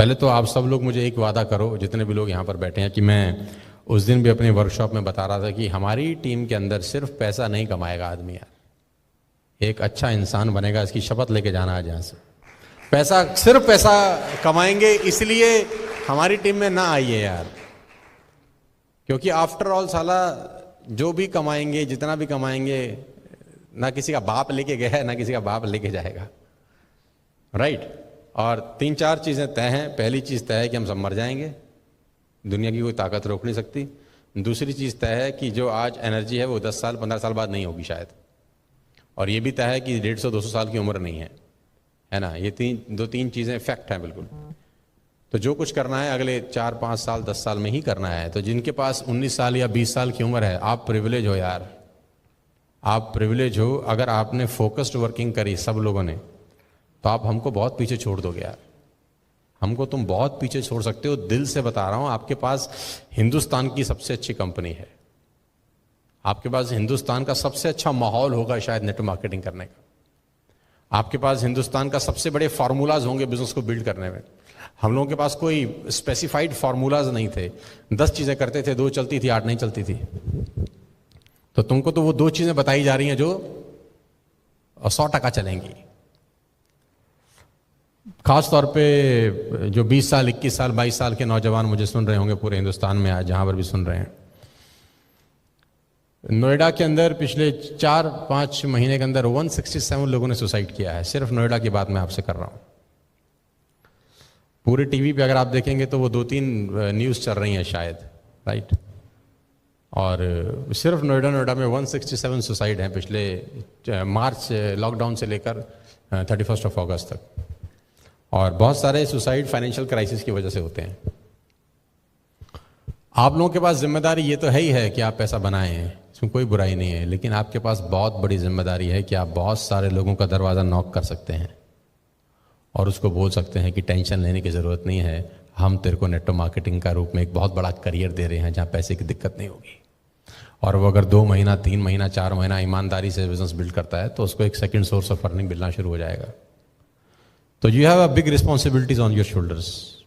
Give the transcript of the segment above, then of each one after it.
पहले तो आप सब लोग मुझे एक वादा करो, जितने भी लोग यहाँ पर बैठे हैं, कि मैं उस दिन भी अपने वर्कशॉप में बता रहा था कि हमारी टीम के अंदर सिर्फ पैसा नहीं कमाएगा आदमी यार, एक अच्छा इंसान बनेगा, इसकी शपथ लेके जाना आज यहाँ से। पैसा सिर्फ पैसा कमाएंगे इसलिए हमारी टीम में ना आइए यार, क्योंकि आफ्टर ऑल साला जो भी कमाएंगे, जितना भी कमाएंगे, ना किसी का बाप लेके गया है ना किसी का बाप लेके जाएगा, राइट। और 3-4 चीज़ें तय हैं। पहली चीज़ तय है कि हम सब मर जाएंगे, दुनिया की कोई ताकत रोक नहीं सकती। दूसरी चीज़ तय है कि जो आज एनर्जी है वो 10 साल 15 साल बाद नहीं होगी शायद। और ये भी तय है कि 150-200 साल की उम्र नहीं है ना। ये 2-3 चीज़ें फैक्ट हैं बिल्कुल। तो जो कुछ करना है अगले 4-5 साल 10 साल में ही करना है। तो जिनके पास 19 साल या 20 साल की उम्र है, आप प्रिविलेज हो यार, आप प्रिविलेज हो। अगर आपने फोकस्ड वर्किंग करी सब लोगों ने, तो आप हमको बहुत पीछे छोड़ दोगे यार, हमको तुम बहुत पीछे छोड़ सकते हो। दिल से बता रहा हूं, आपके पास हिंदुस्तान की सबसे अच्छी कंपनी है, आपके पास हिंदुस्तान का सबसे अच्छा माहौल होगा शायद नेटवर्क मार्केटिंग करने का, आपके पास हिंदुस्तान का सबसे बड़े फार्मूलाज होंगे बिजनेस को बिल्ड करने में। हम लोगों के पास कोई स्पेसिफाइड फार्मूलाज नहीं थे, 10 चीजें करते थे, 2 चलती थी, 8 नहीं चलती थी। तो तुमको तो वो 2 चीजें बताई जा रही हैं जो 100% चलेंगी। खास तौर पे जो 20 साल 21 साल 22 साल के नौजवान मुझे सुन रहे होंगे पूरे हिंदुस्तान में, आज जहां पर भी सुन रहे हैं, नोएडा के अंदर पिछले 4-5 महीने के अंदर 167 लोगों ने सुसाइड किया है। सिर्फ नोएडा की बात मैं आपसे कर रहा हूं। पूरे टीवी पे अगर आप देखेंगे तो वो 2-3 न्यूज़ चल रही हैं शायद, राइट। और सिर्फ नोएडा में 167 सुसाइड हैं पिछले मार्च लॉकडाउन से लेकर 31 अगस्त तक। और बहुत सारे सुसाइड फाइनेंशियल क्राइसिस की वजह से होते हैं। आप लोगों के पास जिम्मेदारी ये तो है ही है कि आप पैसा बनाएं, इसमें कोई बुराई नहीं है, लेकिन आपके पास बहुत बड़ी जिम्मेदारी है कि आप बहुत सारे लोगों का दरवाज़ा नॉक कर सकते हैं और उसको बोल सकते हैं कि टेंशन लेने की ज़रूरत नहीं है, हम तेरे को नेटवर्क मार्केटिंग का रूप में एक बहुत बड़ा करियर दे रहे हैं जहाँ पैसे की दिक्कत नहीं होगी। और वो अगर 2 महीना 3 महीना 4 महीना ईमानदारी से बिजनेस बिल्ड करता है तो उसको एक सेकंड सोर्स ऑफ अर्निंग मिलना शुरू हो जाएगा। तो you have a big responsibilities on your shoulders,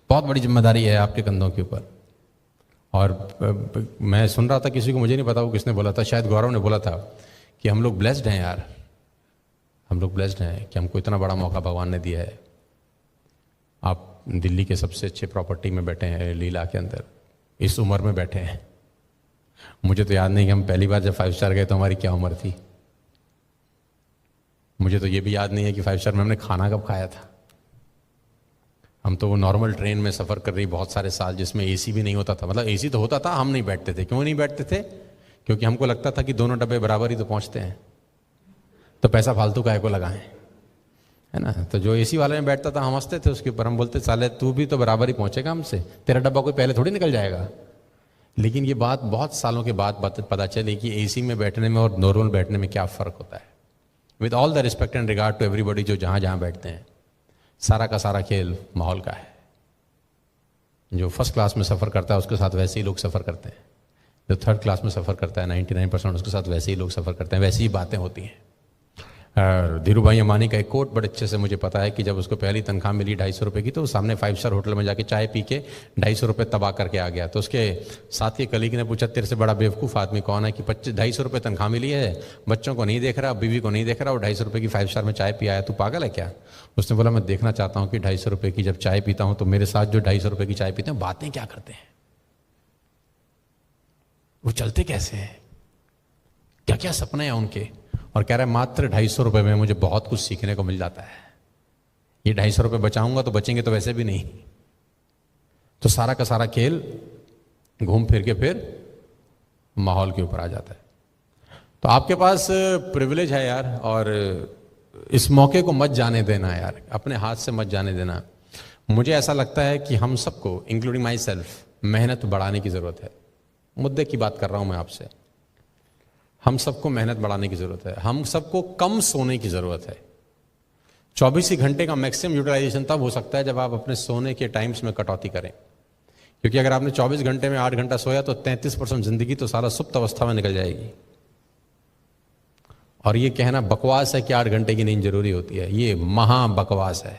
बहुत बड़ी जिम्मेदारी है आपके कंधों के ऊपर। और मैं सुन रहा था, किसी को, मुझे नहीं पता वो किसने बोला था, शायद गौरव ने बोला था कि हम लोग ब्लेस्ड हैं यार, हम लोग ब्लेस्ड हैं कि हमको इतना बड़ा मौका भगवान ने दिया है। आप दिल्ली के सबसे अच्छे प्रॉपर्टी में बैठे हैं, लीला के अंदर, इस उम्र में बैठे हैं। मुझे तो याद नहीं कि हम पहली बार जब 5 स्टार गए तो हमारी क्या उम्र थी। मुझे तो ये भी याद नहीं है कि 5 स्टार में हमने खाना कब खाया था। हम तो वो नॉर्मल ट्रेन में सफ़र कर रही बहुत सारे साल, जिसमें एसी भी नहीं होता था। मतलब एसी तो होता था, हम नहीं बैठते थे। क्यों नहीं बैठते थे? क्योंकि हमको लगता था कि दोनों डब्बे बराबर ही तो पहुंचते हैं, तो पैसा फालतू काहे को लगाएं, है ना। तो जो एसी वाले में बैठता था हम हंसते थे उसके ऊपर, हम बोलते साले तू भी तो बराबर ही पहुंचेगा हमसे, तेरा डब्बा कोई पहले थोड़ी निकल जाएगा। लेकिन ये बात बहुत सालों के बाद पता चली कि एसी में बैठने में और नॉर्मल बैठने में क्या फ़र्क होता है। With all the respect and regard to everybody जो जहाँ जहाँ बैठते हैं, सारा का सारा खेल माहौल का है। जो फर्स्ट क्लास में सफ़र करता है उसके साथ वैसे ही लोग सफ़र करते हैं, जो थर्ड क्लास में सफ़र करता है 99% उसके साथ वैसे ही लोग सफ़र करते हैं, वैसी ही बातें होती हैं। धीरू भाई अंबानी का एक कोट बड़े अच्छे से मुझे पता है कि जब उसको पहली तनख्वाह मिली 250 रुपये की, तो वो सामने 5 स्टार होटल में जाके चाय पी के 250 रुपये तबाह करके आ गया। तो उसके साथ के कलीग ने पूछा तेरे से बड़ा बेवकूफ़ आदमी कौन है कि 250 रुपये तनख्वाह मिली है, बच्चों को नहीं देख रहा, बीवी को नहीं देख रहा, और 250 रुपये की 5 स्टार में चाय पी आया, तू पागल है क्या? उसने बोला मैं देखना चाहता हूँ कि 250 रुपये की जब चाय पीता हूँ तो मेरे साथ जो 250 रुपये की चाय पीते हैं बातें क्या करते हैं, वो चलते कैसे हैं, क्या क्या सपने हैं उनके। और कह रहा है मात्र 250 रुपये में मुझे बहुत कुछ सीखने को मिल जाता है। ये 250 रुपये बचाऊंगा तो बचेंगे तो वैसे भी नहीं। तो सारा का सारा खेल घूम फिर के फिर माहौल के ऊपर आ जाता है। तो आपके पास प्रिविलेज है यार, और इस मौके को मत जाने देना यार, अपने हाथ से मत जाने देना। मुझे ऐसा लगता है कि हम सबको, इंक्लूडिंग माई सेल्फ, मेहनत बढ़ाने की ज़रूरत है। मुद्दे की बात कर रहा हूँ मैं आपसे। हम सबको मेहनत बढ़ाने की ज़रूरत है, हम सबको कम सोने की ज़रूरत है। 24 ही घंटे का मैक्सिमम यूटिलाइजेशन तब हो सकता है जब आप अपने सोने के टाइम्स में कटौती करें। क्योंकि अगर आपने 24 घंटे में 8 घंटा सोया तो 33% ज़िंदगी तो सारा सुप्त अवस्था में निकल जाएगी। और ये कहना बकवास है कि 8 घंटे की नींद जरूरी होती है, ये महा बकवास है।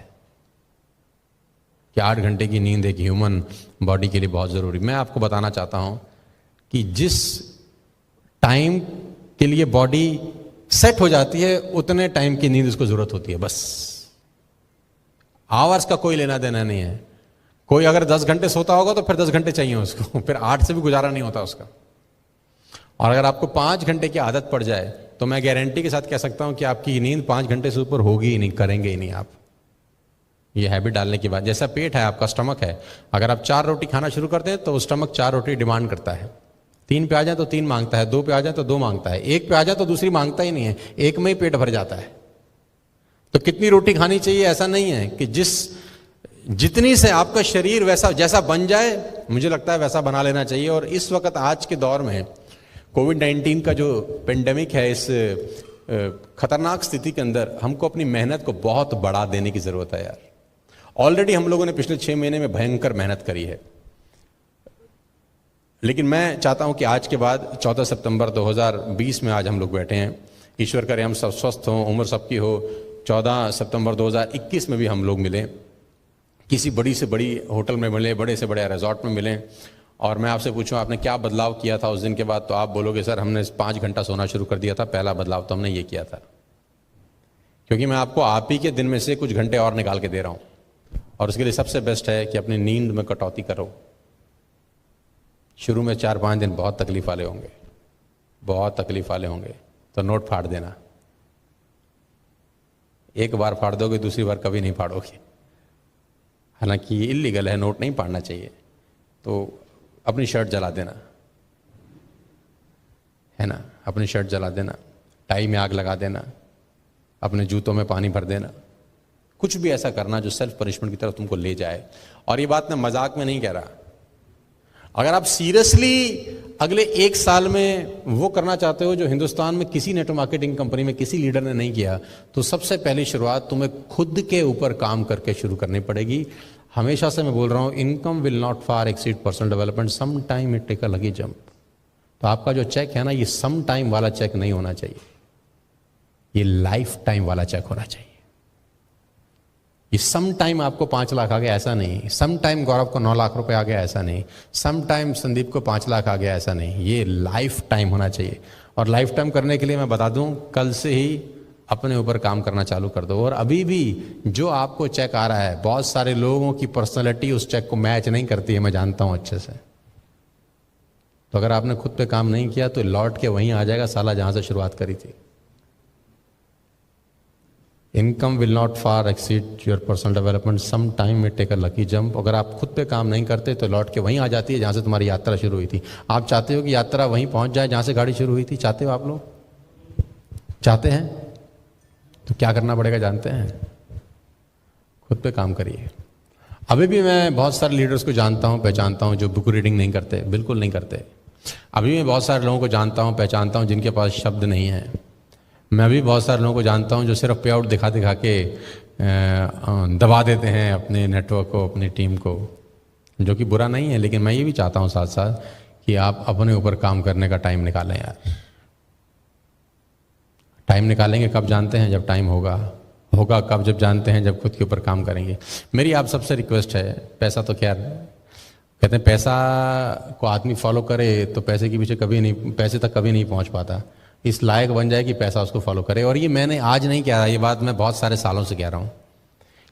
कि 8 घंटे की नींद एक ह्यूमन बॉडी के लिए बहुत ज़रूरी। मैं आपको बताना चाहता हूँ कि जिस टाइम के लिए बॉडी सेट हो जाती है उतने टाइम की नींद उसको ज़रूरत होती है, बस। आवर्स का कोई लेना देना नहीं है। कोई अगर 10 घंटे सोता होगा तो फिर 10 घंटे चाहिए उसको, फिर 8 से भी गुजारा नहीं होता उसका। और अगर आपको 5 घंटे की आदत पड़ जाए तो मैं गारंटी के साथ कह सकता हूं कि आपकी नींद 5 घंटे से ऊपर होगी ही नहीं, करेंगे ही नहीं आप। ये हैबिट डालने के बाद, जैसा पेट है आपका, स्टमक है, अगर आप 4 रोटी खाना शुरू करते हैं तो स्टमक 4 रोटी डिमांड करता है। 3 पे आ जाए तो 3 मांगता है, 2 पे आ जाए तो 2 मांगता है, 1 पे आ जाए तो दूसरी मांगता ही नहीं है, एक में ही पेट भर जाता है। तो कितनी रोटी खानी चाहिए ऐसा नहीं है कि जितनी से आपका शरीर वैसा जैसा बन जाए, मुझे लगता है वैसा बना लेना चाहिए। और इस वक्त आज के दौर में कोविड-19 का जो पेंडेमिक है, इस खतरनाक स्थिति के अंदर हमको अपनी मेहनत को बहुत बढ़ा देने की जरूरत है यार। ऑलरेडी हम लोगों ने पिछले 6 महीने में भयंकर मेहनत करी है, लेकिन मैं चाहता हूं कि आज के बाद 14 सितंबर 2020 में आज हम लोग बैठे हैं, ईश्वर करे हम सब स्वस्थ हों, उम्र सबकी हो। 14 सितंबर 2021 में भी हम लोग मिलें, किसी बड़ी से बड़ी होटल में मिलें, बड़े से बड़े रिजॉर्ट में मिलें, और मैं आपसे पूछूं आपने क्या बदलाव किया था उस दिन के बाद, तो आप बोलोगे सर हमने 5 घंटा सोना शुरू कर दिया था, पहला बदलाव तो हमने ये किया था। क्योंकि मैं आपको आप ही के दिन में से कुछ घंटे और निकाल के दे रहा हूं, और उसके लिए सबसे बेस्ट है कि अपनी नींद में कटौती करो। शुरू में 4-5 दिन बहुत तकलीफ वाले होंगे, बहुत तकलीफ वाले होंगे, तो नोट फाड़ देना। एक बार फाड़ दोगे, दूसरी बार कभी नहीं फाड़ोगे। हालांकि ये इलीगल है, नोट नहीं फाड़ना चाहिए। तो अपनी शर्ट जला देना, है ना, अपनी शर्ट जला देना, टाई में आग लगा देना, अपने जूतों में पानी भर देना, कुछ भी ऐसा करना जो सेल्फ पनिशमेंट की तरफ तुमको ले जाए। और ये बात मैं मजाक में नहीं कह रहा। अगर आप सीरियसली अगले 1 साल में वो करना चाहते हो जो हिंदुस्तान में किसी नेटवर्क मार्केटिंग कंपनी में किसी लीडर ने नहीं किया, तो सबसे पहली शुरुआत तुम्हें खुद के ऊपर काम करके शुरू करनी पड़ेगी। हमेशा से मैं बोल रहा हूं, income will not far exceed personal development, some time it take a lucky jump. तो आपका जो चेक है ना, ये सम टाइम वाला चेक नहीं होना चाहिए, ये लाइफ टाइम वाला चेक होना चाहिए। ये सम टाइम आपको 5 लाख आ गया ऐसा नहीं, सम टाइम गौरव को 9 लाख रुपए आ गया ऐसा नहीं, सम टाइम संदीप को 5 लाख आ गया ऐसा नहीं, ये लाइफ टाइम होना चाहिए। और लाइफ टाइम करने के लिए मैं बता दूं, कल से ही अपने ऊपर काम करना चालू कर दो। और अभी भी जो आपको चेक आ रहा है, बहुत सारे लोगों की पर्सनैलिटी उस चेक को मैच नहीं करती है, मैं जानता हूं अच्छे से। तो अगर आपने खुद पे काम नहीं किया तो लौट के वहीं आ जाएगा साला जहां से शुरुआत करी थी। Income will not far exceed your personal development, some time it take a lucky jump. अगर आप खुद पे काम नहीं करते तो लौट के वहीं आ जाती है जहां से तुम्हारी यात्रा शुरू हुई थी। आप चाहते हो कि यात्रा वहीं पहुंच जाए जहां से गाड़ी शुरू हुई थी? चाहते हो आप लोग? चाहते हैं? तो क्या करना पड़ेगा जानते हैं? खुद पे काम करिए। अभी भी मैं बहुत सारे लीडर्स को जानता हूं, पहचानता हूं जो बुक रीडिंग नहीं करते, बिल्कुल नहीं करते। अभी मैं बहुत सारे लोगों को जानता हूं, पहचानता हूं जिनके पास शब्द नहीं है। मैं भी बहुत सारे लोगों को जानता हूं जो सिर्फ पे आउट दिखा दिखा के दबा देते हैं अपने नेटवर्क को, अपनी टीम को, जो कि बुरा नहीं है। लेकिन मैं ये भी चाहता हूं साथ साथ कि आप अपने ऊपर काम करने का टाइम निकालें यार। टाइम निकालेंगे कब जानते हैं? जब टाइम होगा। होगा कब? जब जानते हैं, जब खुद के ऊपर काम करेंगे। मेरी आप सबसे रिक्वेस्ट है, पैसा तो खैर कहते हैं पैसा को आदमी फॉलो करे तो पैसे के पीछे कभी नहीं, पैसे तक कभी नहीं पहुंच पाता। इस लायक बन जाए कि पैसा उसको फॉलो करे। और ये मैंने आज नहीं कह रहा, ये बात मैं बहुत सारे सालों से कह रहा हूं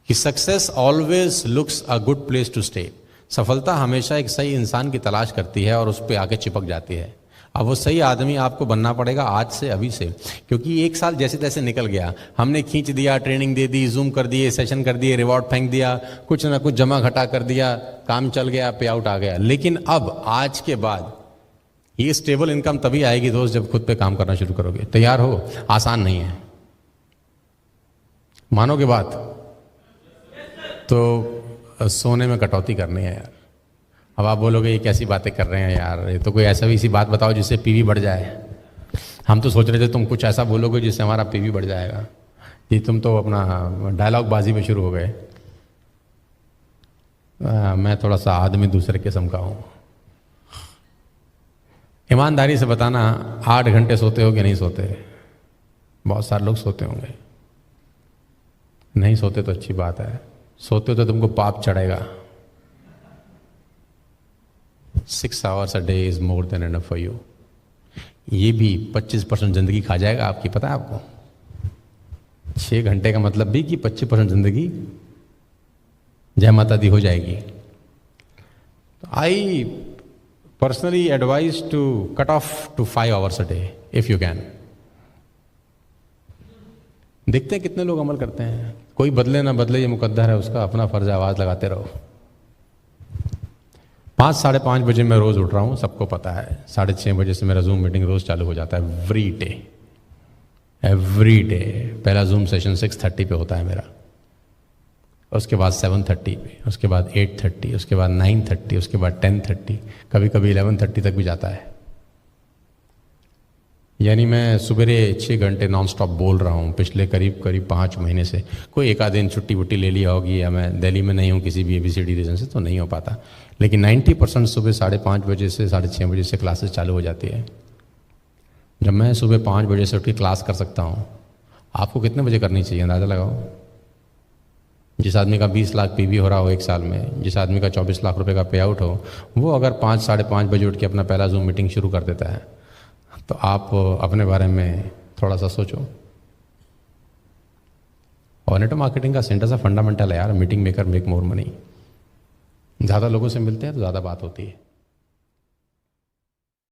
कि success always looks a good place to stay. सफलता हमेशा एक सही इंसान की तलाश करती है और उस पर आके चिपक जाती है। अब वो सही आदमी आपको बनना पड़ेगा आज से, अभी से, क्योंकि 1 साल जैसे तैसे निकल गया। हमने खींच दिया, ट्रेनिंग दे दी, जूम कर दिए, सेशन कर दिए, रिवॉर्ड फेंक दिया, कुछ ना कुछ जमा घटा कर दिया, काम चल गया, पे आउट आ गया। लेकिन अब आज के बाद ये स्टेबल इनकम तभी आएगी दोस्त जब खुद पे काम करना शुरू करोगे। तैयार हो? आसान नहीं है, मानोगे बात? तो सोने में कटौती करनी है यार। अब आप बोलोगे ये कैसी बातें कर रहे हैं यार, ये तो कोई ऐसा भी सी बात बताओ जिससे पीवी बढ़ जाए। हम तो सोच रहे थे तुम कुछ ऐसा बोलोगे जिससे हमारा पीवी बढ़ जाएगा। ये तुम तो अपना डायलॉग बाजी में शुरू हो गए। मैं थोड़ा सा आदमी दूसरे किस्म का हूं। ईमानदारी से बताना, 8 घंटे सोते हो कि नहीं सोते? बहुत सारे लोग सोते होंगे। नहीं सोते तो अच्छी बात है, सोते हो तो तुमको पाप चढ़ेगा। 6 hours a day is more than enough for you। ये भी 25% जिंदगी खा जाएगा आपकी, पता है आपको? 6 घंटे का मतलब भी कि 25% जिंदगी जय माता दी हो जाएगी। I personally advise to cut off to 5 hours a day if you can. देखते हैं कितने लोग अमल करते हैं। कोई बदले ना बदले, ये मुकद्दर है उसका, अपना फर्ज आवाज लगाते रहो। 5 साढ़े 5 बजे मैं रोज उठ रहा हूँ, सबको पता है। 6:30 बजे से मेरा जूम मीटिंग रोज चालू हो जाता है, एवरी डे। पहला जूम सेशन 6:30 पे होता है मेरा, उसके बाद 7:30 पे, उसके बाद 8:30, उसके बाद 9:30, उसके बाद 10:30, कभी कभी 11:30 तक भी जाता है। यानी मैं सुबह 6 घंटे नॉन स्टॉप बोल रहा हूँ पिछले करीब 5 महीने से। कोई एक आध दिन छुट्टी वुट्टी ले लिया होगी, या मैं दिल्ली में नहीं हूँ किसी भी ABCD रीज़न से, तो नहीं हो पाता। लेकिन 90% सुबह 5:30 बजे से 6:30 बजे से क्लासेस चालू हो जाती है। जब मैं सुबह 5 बजे से उठ के क्लास कर सकता हूँ, आपको कितने बजे करनी चाहिए अंदाज़ा लगाओ। जिस आदमी का 20 लाख PV हो रहा हो 1 साल में, जिस आदमी का 24 लाख रुपए का पे आउट हो, वो अगर 5 साढ़े 5 बजे उठ के अपना पहला जूम मीटिंग शुरू कर देता है, तो आप अपने बारे में थोड़ा सा सोचो। और नेटवर्क मार्केटिंग का सेंटर सा फंडामेंटल है यार, meeting maker make more money. ज़्यादा लोगों से मिलते हैं तो ज़्यादा बात होती है।